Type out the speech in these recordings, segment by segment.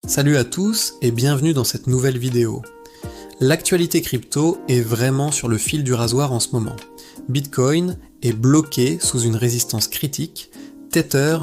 Salut à tous et bienvenue dans cette nouvelle vidéo. L'actualité crypto est vraiment sur le fil du rasoir en ce moment. Bitcoin est bloqué sous une résistance critique, Tether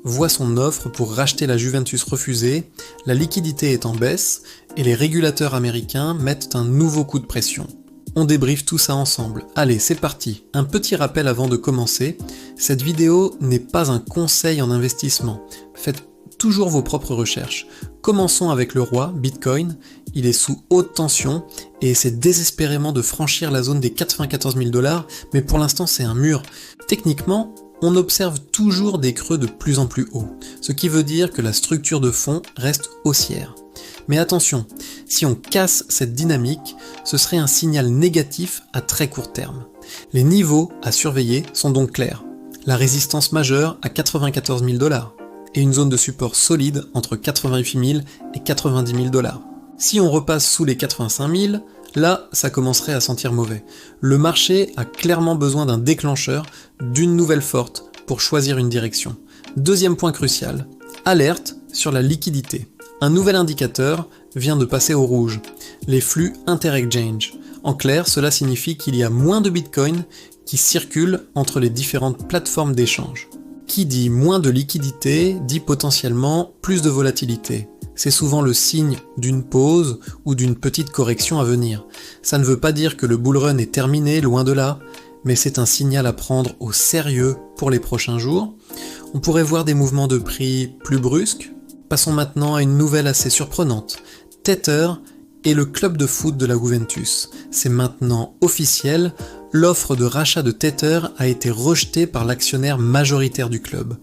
voit son offre pour racheter la Juventus refusée, la liquidité est en baisse et les régulateurs américains mettent un nouveau coup de pression. On débriefe tout ça ensemble. Allez, c'est parti. Un petit rappel avant de commencer, cette vidéo n'est pas un conseil en investissement. Faites toujours vos propres recherches. Commençons avec le roi, Bitcoin. Il est sous haute tension et essaie désespérément de franchir la zone des 94 000 $, mais pour l'instant c'est un mur. Techniquement, on observe toujours des creux de plus en plus hauts, ce qui veut dire que la structure de fond reste haussière. Mais attention, si on casse cette dynamique, ce serait un signal négatif à très court terme. Les niveaux à surveiller sont donc clairs. La résistance majeure à 94 000 $ et une zone de support solide entre 88 000 et 90 000 $. Si on repasse sous les 85 000, là, ça commencerait à sentir mauvais. Le marché a clairement besoin d'un déclencheur, d'une nouvelle forte pour choisir une direction. Deuxième point crucial, alerte sur la liquidité. Un nouvel indicateur vient de passer au rouge, les flux inter-exchange. En clair, cela signifie qu'il y a moins de Bitcoin qui circulent entre les différentes plateformes d'échange. Qui dit moins de liquidité dit potentiellement plus de volatilité. C'est souvent le signe d'une pause ou d'une petite correction à venir. Ça ne veut pas dire que le bull run est terminé, loin de là, mais c'est un signal à prendre au sérieux pour les prochains jours. On pourrait voir des mouvements de prix plus brusques. Passons maintenant à une nouvelle assez surprenante. Tether est le club de foot de la Juventus. C'est maintenant officiel, l'offre de rachat de Tether a été rejetée par l'actionnaire majoritaire du club.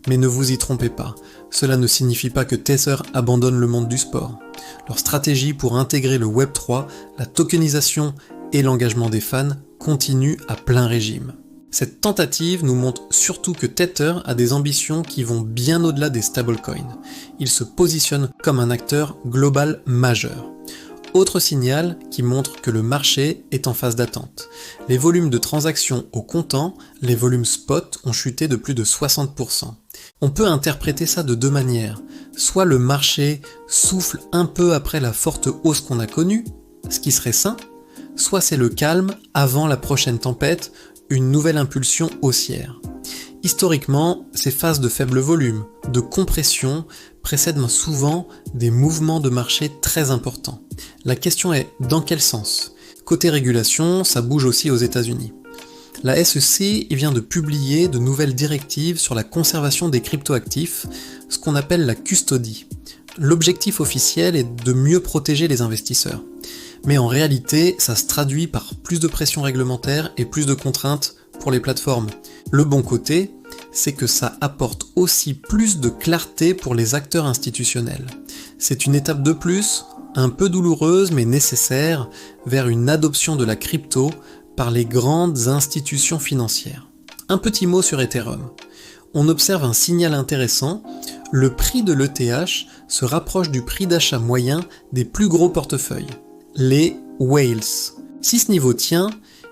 Mais ne vous y trompez pas, cela ne signifie pas que Tether abandonne le monde du sport. Leur stratégie pour intégrer le Web3, la tokenisation et l'engagement des fans continue à plein régime. Cette tentative nous montre surtout que Tether a des ambitions qui vont bien au-delà des stablecoins. Il se positionne comme un acteur global majeur. Autre signal qui montre que le marché est en phase d'attente. Les volumes de transactions au comptant, les volumes spot ont chuté de plus de 60%. On peut interpréter ça de deux manières. Soit le marché souffle un peu après la forte hausse qu'on a connue, ce qui serait sain, soit c'est le calme avant la prochaine tempête, une nouvelle impulsion haussière. Historiquement, ces phases de faible volume, de compression, précèdent souvent des mouvements de marché très importants. La question est, dans quel sens ? Côté régulation, ça bouge aussi aux États-Unis. La SEC vient de publier de nouvelles directives sur la conservation des cryptoactifs, ce qu'on appelle la custody. L'objectif officiel est de mieux protéger les investisseurs. Mais en réalité, ça se traduit par plus de pression réglementaire et plus de contraintes pour les plateformes. Le bon côté, c'est que ça apporte aussi plus de clarté pour les acteurs institutionnels. C'est une étape de plus, un peu douloureuse mais nécessaire, vers une adoption de la crypto par les grandes institutions financières. Un petit mot sur Ethereum. On observe un signal intéressant, le prix de l'ETH se rapproche du prix d'achat moyen des plus gros portefeuilles, les whales. Si ce niveau tient,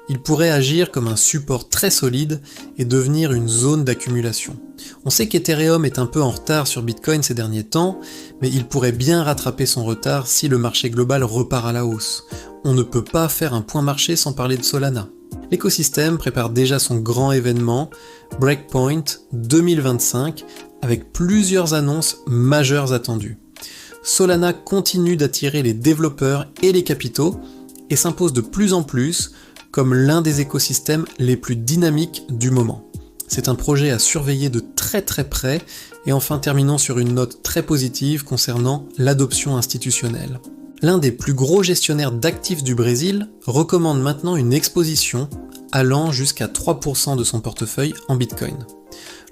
il pourrait agir comme un support très solide et devenir une zone d'accumulation. On sait qu'Ethereum est un peu en retard sur Bitcoin ces derniers temps, mais il pourrait bien rattraper son retard si le marché global repart à la hausse. On ne peut pas faire un point marché sans parler de Solana. L'écosystème prépare déjà son grand événement, Breakpoint 2025, avec plusieurs annonces majeures attendues. Solana continue d'attirer les développeurs et les capitaux et s'impose de plus en plus comme l'un des écosystèmes les plus dynamiques du moment. C'est un projet à surveiller de très très près et enfin terminons sur une note très positive concernant l'adoption institutionnelle. L'un des plus gros gestionnaires d'actifs du Brésil recommande maintenant une exposition allant jusqu'à 3% de son portefeuille en Bitcoin.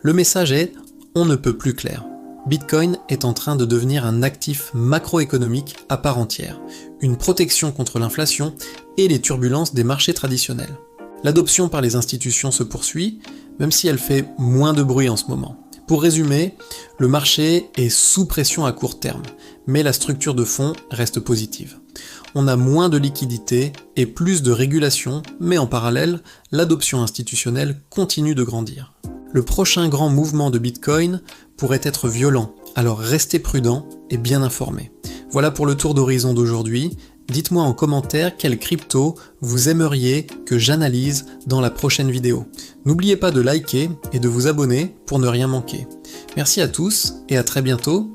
Le message est « on ne peut plus clair ». Bitcoin est en train de devenir un actif macroéconomique à part entière, une protection contre l'inflation et les turbulences des marchés traditionnels. L'adoption par les institutions se poursuit, même si elle fait moins de bruit en ce moment. Pour résumer, le marché est sous pression à court terme, mais la structure de fond reste positive. On a moins de liquidités et plus de régulation, mais en parallèle, l'adoption institutionnelle continue de grandir. Le prochain grand mouvement de Bitcoin pourrait être violent, alors restez prudents et bien informé. Voilà pour le tour d'horizon d'aujourd'hui. Dites-moi en commentaire quelle crypto vous aimeriez que j'analyse dans la prochaine vidéo. N'oubliez pas de liker et de vous abonner pour ne rien manquer. Merci à tous et à très bientôt